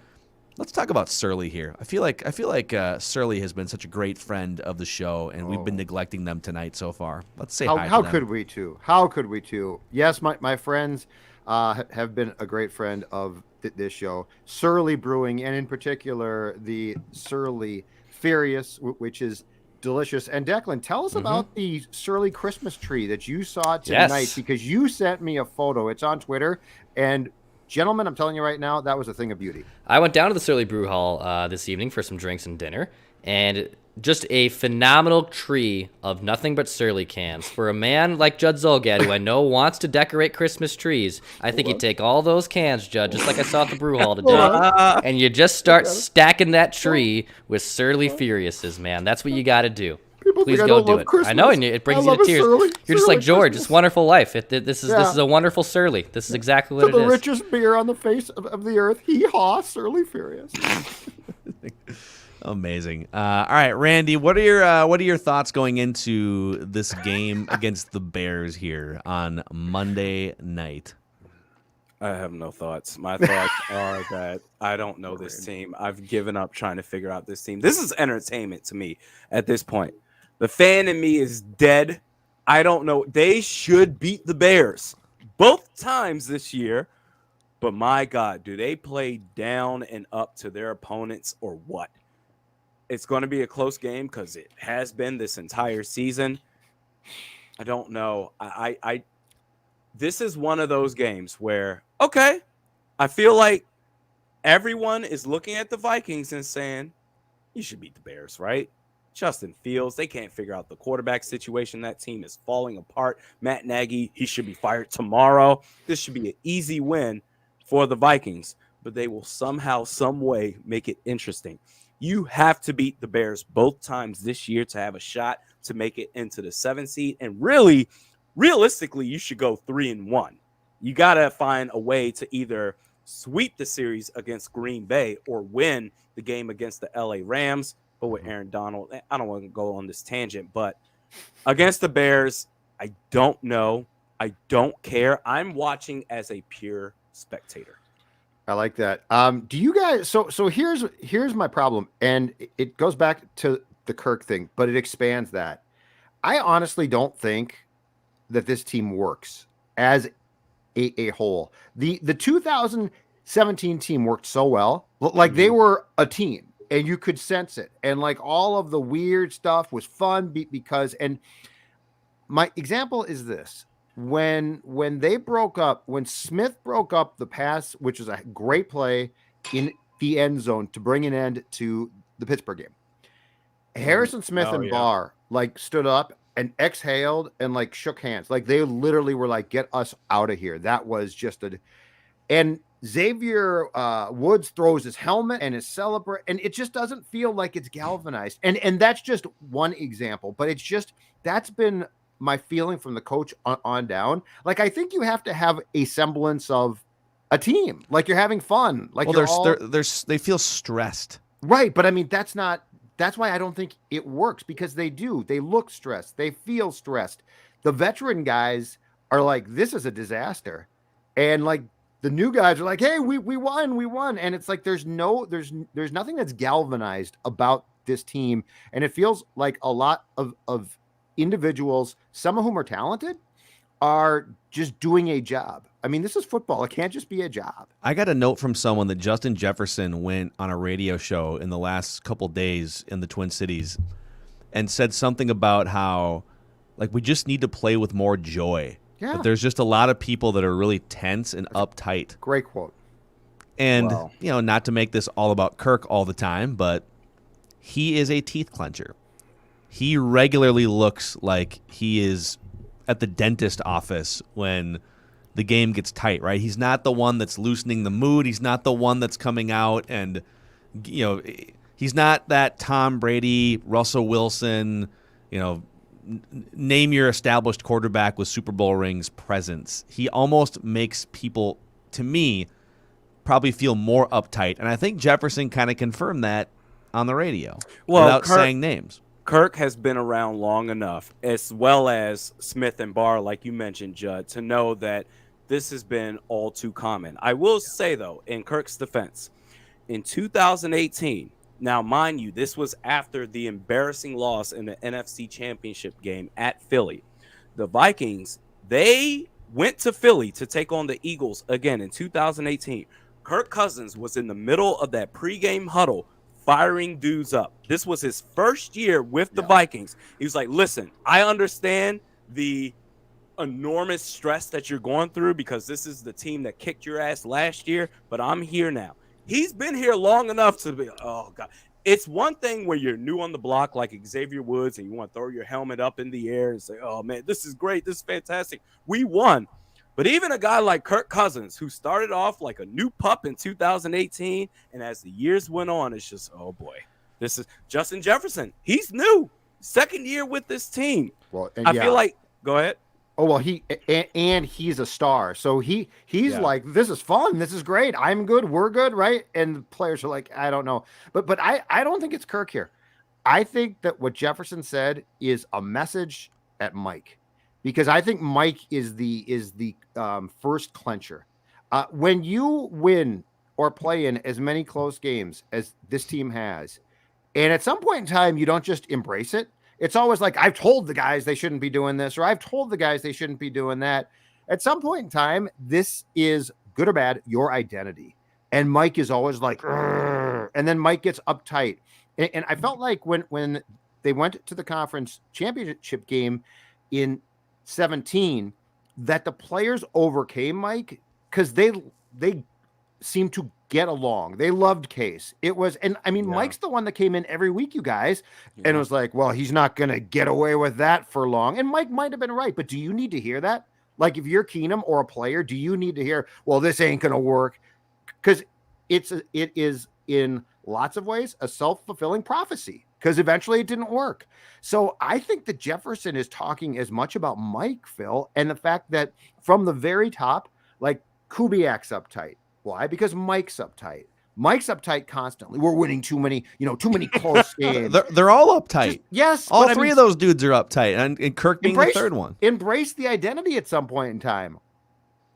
let's talk about Surly here. I feel like Surly has been such a great friend of the show, and we've been neglecting them tonight so far. Let's say hi to them. How could we too? How could we too? Yes, my friends have been a great friend of this show. Surly Brewing, and in particular the Surly Furious, which is delicious. And Declan, tell us about the Surly Christmas tree that you saw tonight, because you sent me a photo. It's on Twitter, and gentlemen, I'm telling you right now, that was a thing of beauty. I went down to the Surly Brew Hall this evening for some drinks and dinner, and just a phenomenal tree of nothing but Surly cans. For a man like Judd Zolgad, who I know wants to decorate Christmas trees, I think you take all those cans, Judd, just like I saw at the brew hall today, and you just start stacking that tree with Surly Furiouses, man. That's what you got to do. People Please think I go don't do love it. Christmas. I know, and it brings you to tears. You're just like George. Christmas. It's wonderful life. This is a wonderful Surly. This is exactly what it the is. richest beer on the face of the earth. Hee-haw, Surly Furious. Amazing. All right, Randy, what are your thoughts going into this game against the Bears here on Monday night? I have no thoughts. My thoughts are that I don't know this team. I've given up trying to figure out this team. This is entertainment to me at this point. The fan in me is dead. I don't know. They should beat the Bears both times this year. But my God, do they play down and up to their opponents or what? It's going to be a close game because it has been this entire season. I don't know. This is one of those games where, okay, I feel like everyone is looking at the Vikings and saying, you should beat the Bears, right? Justin Fields, they can't figure out the quarterback situation. That team is falling apart. Matt Nagy, he should be fired tomorrow. This should be an easy win for the Vikings, but they will somehow, some way make it interesting. You have to beat the Bears both times this year to have a shot to make it into the 7th seed. And really, realistically, you should go 3-1. You got to find a way to either sweep the series against Green Bay or win the game against the LA Rams. But with Aaron Donald, I don't want to go on this tangent, but against the Bears, I don't know. I don't care. I'm watching as a pure spectator. I like that. Do you guys? So here's my problem, and it goes back to the Kirk thing, but it expands that. I honestly don't think that this team works as a whole. The 2017 team worked so well, like they were a team, and you could sense it, and like all of the weird stuff was fun because. And my example is this. When they broke up, when Smith broke up the pass, which was a great play in the end zone to bring an end to the Pittsburgh game, Harrison Smith and Barr like stood up and exhaled and like shook hands. Like they literally were like, get us out of here. That was just and Xavier Woods throws his helmet and is celebrate, and it just doesn't feel like it's galvanized. And that's just one example, but it's just, that's been my feeling from the coach on down. Like, I think you have to have a semblance of a team. Like you're having fun. Like they feel stressed. Right. But I mean, that's why I don't think it works, because they look stressed. They feel stressed. The veteran guys are like, this is a disaster. And like the new guys are like, hey, we won. And it's like, there's nothing that's galvanized about this team. And it feels like a lot of individuals, some of whom are talented, are just doing a job. I mean, this is football. It can't just be a job. I got a note from someone that Justin Jefferson went on a radio show in the last couple days in the Twin Cities and said something about how, like, we just need to play with more joy. Yeah. That there's just a lot of people that are really tense and uptight. Great quote. And, Wow. Not to make this all about Kirk all the time, but he is a teeth clencher. He regularly looks like he is at the dentist office when the game gets tight, right? He's not the one that's loosening the mood. He's not the one that's coming out and, he's not that Tom Brady, Russell Wilson, name your established quarterback with Super Bowl rings presence. He almost makes people, to me, probably feel more uptight. And I think Jefferson kind of confirmed that on the radio without saying names. Kirk has been around long enough, as well as Smith and Barr, like you mentioned, Judd, to know that this has been all too common. I will say, though, in Kirk's defense, in 2018, now, mind you, this was after the embarrassing loss in the NFC Championship game at Philly. The Vikings, they went to Philly to take on the Eagles again in 2018. Kirk Cousins was in the middle of that pregame huddle firing dudes up. This was his first year with the Vikings. He was like, listen, I understand the enormous stress that you're going through because this is the team that kicked your ass last year, but I'm here now. He's been here long enough to be, oh, God. it's one thing where you're new on the block like Xavier Woods and you want to throw your helmet up in the air and say, oh, man, this is great. This is fantastic. We won. But even a guy like Kirk Cousins, who started off like a new pup in 2018, and as the years went on, it's just, oh, boy. This is Justin Jefferson. He's new. Second year with this team. Well, I feel like – go ahead. Oh, well, he's a star. So he's like, this is fun. This is great. I'm good. We're good, right? And the players are like, I don't know. But I don't think it's Kirk here. I think that what Jefferson said is a message at Mike, because I think Mike is the first clincher. When you win or play in as many close games as this team has, and at some point in time, you don't just embrace it. It's always like, I've told the guys they shouldn't be doing this, or I've told the guys they shouldn't be doing that. At some point in time, this is good or bad, your identity. And Mike is always like, "Urgh," and then Mike gets uptight. And I felt like when they went to the conference championship game in 17, that the players overcame Mike because they seemed to get along. They loved Case. It was, and I mean, Mike's the one that came in every week, you guys, and it was like, well, he's not going to get away with that for long. And Mike might have been right, but do you need to hear that? Like, if you're Keenum or a player, do you need to hear, well, this ain't going to work? Because it is in lots of ways a self-fulfilling prophecy, because eventually it didn't work. So I think that Jefferson is talking as much about Mike, Phil, and the fact that from the very top, like, Kubiak's uptight. Why? Because Mike's uptight. Mike's uptight constantly. We're winning too many close games. They're all uptight. Yes. All three of those dudes are uptight, and Kirk being the third one. Embrace the identity at some point in time.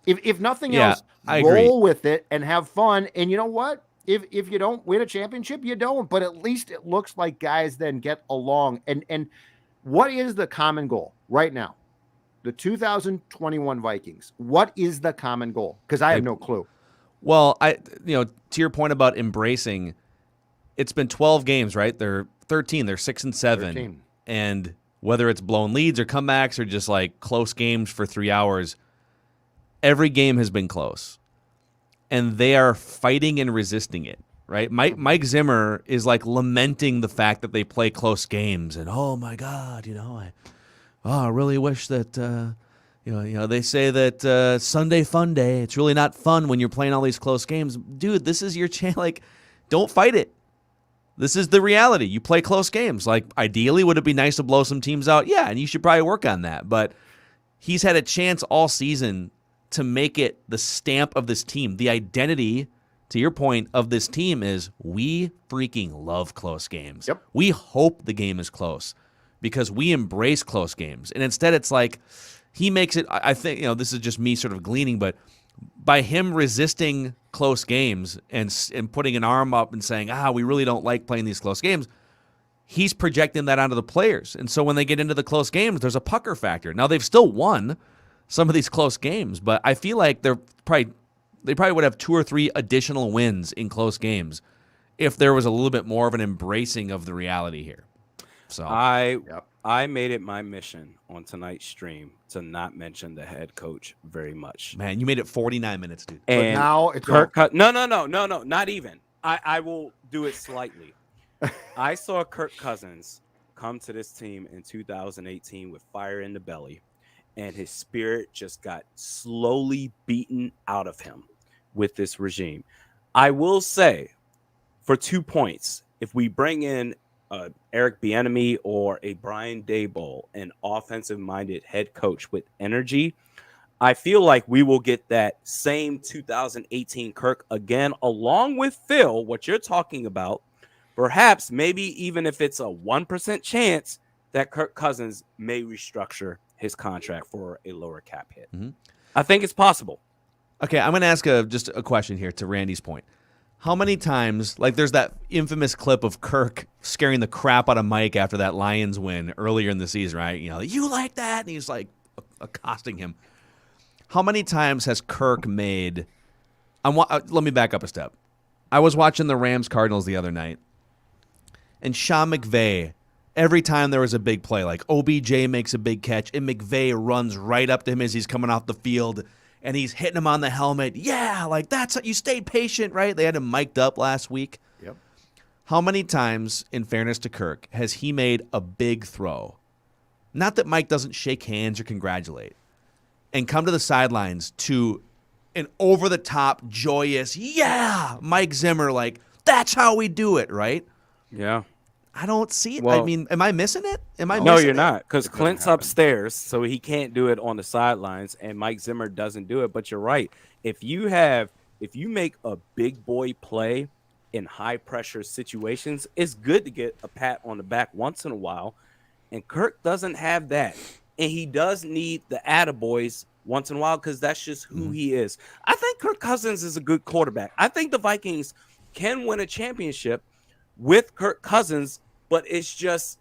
If nothing else, I roll agree. with it and have fun. And you know what? If you don't win a championship, you don't. But at least it looks like guys then get along. And what is the common goal right now? The 2021 Vikings. What is the common goal? Because I have no clue. Well, to your point about embracing, it's been 12 games, right? They're 13. They're 6-7, 13. And whether it's blown leads or comebacks or just like close games for 3 hours, every game has been close, and they are fighting and resisting it. Right? Mike Zimmer is like lamenting the fact that they play close games, and oh my God, I really wish that. They say that Sunday fun day, it's really not fun when you're playing all these close games. Dude, this is your chance. Like, don't fight it. This is the reality. You play close games. Like, ideally, would it be nice to blow some teams out? Yeah, and you should probably work on that. But he's had a chance all season to make it the stamp of this team. The identity, to your point, of this team is we freaking love close games. Yep. We hope the game is close because we embrace close games. And instead it's like, he makes it, I think, this is just me sort of gleaning, but by him resisting close games and putting an arm up and saying, we really don't like playing these close games, he's projecting that onto the players. And so when they get into the close games, there's a pucker factor. Now, they've still won some of these close games, but I feel like they probably would have 2 or 3 additional wins in close games if there was a little bit more of an embracing of the reality here. So I made it my mission on tonight's stream to not mention the head coach very much. Man, you made it 49 minutes, dude. And but now it's no, not even. I will do it slightly. I saw Kirk Cousins come to this team in 2018 with fire in the belly, and his spirit just got slowly beaten out of him with this regime. I will say, for 2 points, if we bring in Eric Bieniemy or a Brian Daboll, an offensive-minded head coach with energy, I feel like we will get that same 2018 Kirk again, along with Phil, what you're talking about. Perhaps, maybe even if it's a 1% chance that Kirk Cousins may restructure his contract for a lower cap hit. Mm-hmm. I think it's possible. Okay, I'm going to ask just a question here to Randy's point. How many times, like there's that infamous clip of Kirk scaring the crap out of Mike after that Lions win earlier in the season, right? You like that? And he's like accosting him. How many times has Kirk made let me back up a step. I was watching the Rams-Cardinals the other night, and Sean McVay, every time there was a big play, like OBJ makes a big catch, and McVay runs right up to him as he's coming off the field, and he's hitting him on the helmet. Yeah, like that's you stayed patient, right? They had him mic'd up last week. Yep. How many times, in fairness to Kirk, has he made a big throw? Not that Mike doesn't shake hands or congratulate, and come to the sidelines to an over-the-top, joyous, yeah, Mike Zimmer, like, that's how we do it, right? Yeah. I don't see it. Well, I mean, am I missing it? No, you're not, because Clint's upstairs, so he can't do it on the sidelines, and Mike Zimmer doesn't do it. But you're right. If you make a big boy play in high pressure situations, it's good to get a pat on the back once in a while. And Kirk doesn't have that, and he does need the attaboys once in a while because that's just who he is. I think Kirk Cousins is a good quarterback. I think the Vikings can win a championship with Kirk Cousins, but it's just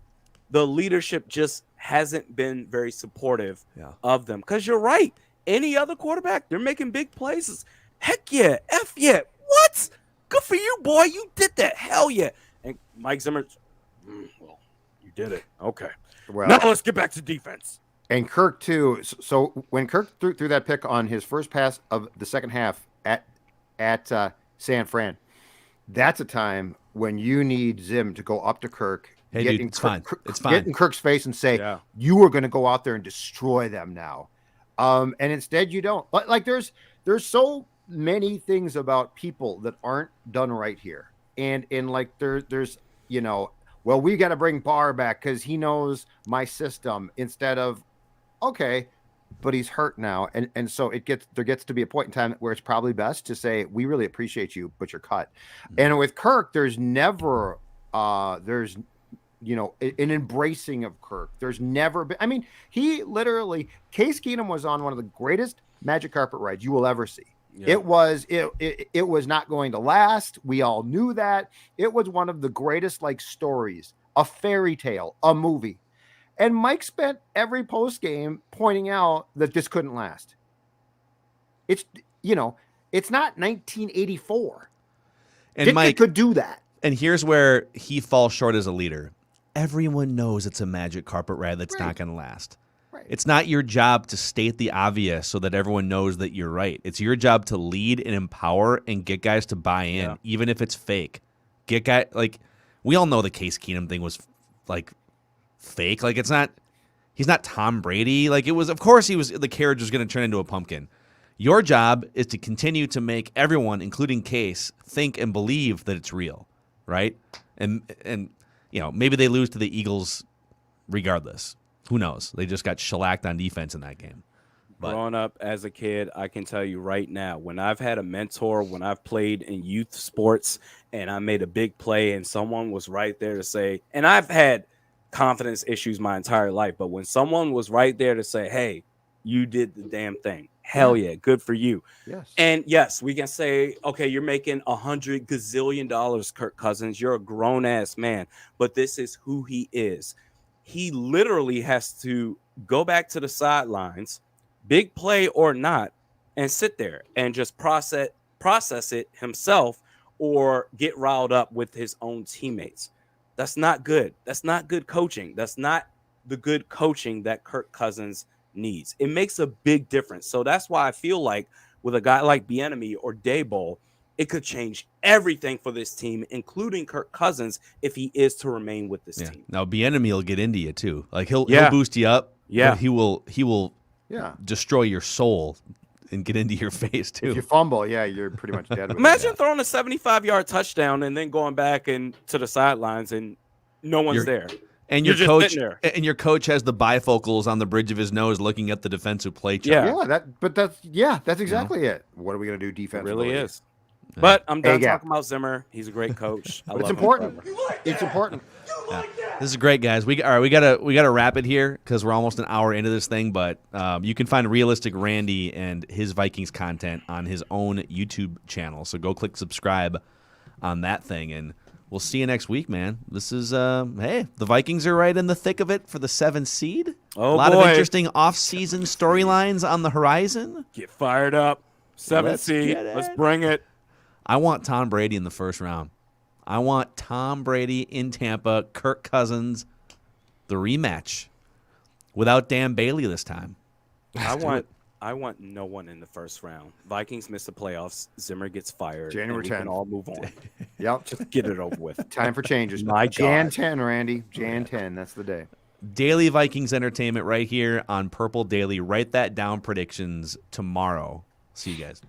the leadership just hasn't been very supportive of them. Because you're right. Any other quarterback, they're making big plays. Heck yeah. F yeah. What? Good for you, boy. You did that. Hell yeah. And Mike Zimmer, well, you did it. Okay. Well, now let's get back to defense. And Kirk, too. So when Kirk threw that pick on his first pass of the second half at San Fran, that's a time when you need Zim to go up to Kirk. Hey, dude, it's fine. It's fine. Get in Kirk's face and say, you are going to go out there and destroy them now. And instead you don't. Like there's so many things about people that aren't done right here. And like there's, well, we got to bring Barr back because he knows my system instead of, okay, but he's hurt now. And so there gets to be a point in time where it's probably best to say, we really appreciate you, but you're cut. And with Kirk, there's never, an embracing of Kirk. There's never been, I mean, he literally, Case Keenum was on one of the greatest magic carpet rides you will ever see. Yeah. It was not going to last. We all knew that. It was one of the greatest stories, a fairy tale, a movie. And Mike spent every post game pointing out that this couldn't last. It's not 1984. And Mike could do that. And here's where he falls short as a leader. Everyone knows it's a magic carpet ride that's not going to last. Right. It's not your job to state the obvious so that everyone knows that you're right. It's your job to lead and empower and get guys to buy in, even if it's fake. We all know the Case Keenum thing was fake. He's not Tom Brady. Of course the carriage was going to turn into a pumpkin. Your job is to continue to make everyone, including Case, think and believe that it's real, right? And maybe they lose to the Eagles regardless. Who knows? They just got shellacked on defense in that game. But growing up as a kid, I can tell you right now, when I've had a mentor, when I've played in youth sports and I made a big play and someone was right there to say, and I've had confidence issues my entire life, but when someone was right there to say, hey, you did the damn thing. Hell yeah, good for you. Yes. And yes, we can say, okay, you're making $100 gazillion, Kirk Cousins. You're a grown ass man, but this is who he is. He literally has to go back to the sidelines, big play or not, and sit there and just process it himself or get riled up with his own teammates. That's not good. That's not good coaching. That's not the good coaching that Kirk Cousins needs. It makes a big difference. So that's why I feel like with a guy like Bieniemy or Daboll, it could change everything for this team, including Kirk Cousins, if he is to remain with this team. Now Bieniemy will get into you too. He'll boost you up. Yeah, but he will destroy your soul and get into your face too. If you fumble, you're pretty much dead. Imagine throwing a 75-yard touchdown and then going back and to the sidelines and no one's there. And your coach has the bifocals on the bridge of his nose looking at the defensive play chart. That's exactly it. What are we going to do defensively? It really is. Yeah. But I'm done talking about Zimmer. He's a great coach. It's important. It's important. Yeah. This is great, guys. We gotta wrap it here because we're almost an hour into this thing. But you can find Realistic Randy and his Vikings content on his own YouTube channel. So go click subscribe on that thing, and we'll see you next week, man. This is the Vikings are right in the thick of it for the 7th seed. Oh, a lot of interesting off-season storylines on the horizon. Get fired up. 7th seed. Let's bring it. I want Tom Brady in the first round. I want Tom Brady in Tampa, Kirk Cousins, the rematch without Dan Bailey this time. I want no one in the first round. Vikings miss the playoffs. Zimmer gets fired. January 10th. We can all move on. Yep. Just get it over with. Time for changes. My Jan God. 10, Randy. Jan 10. That's the day. Daily Vikings entertainment right here on Purple Daily. Write that down. Predictions tomorrow. See you guys.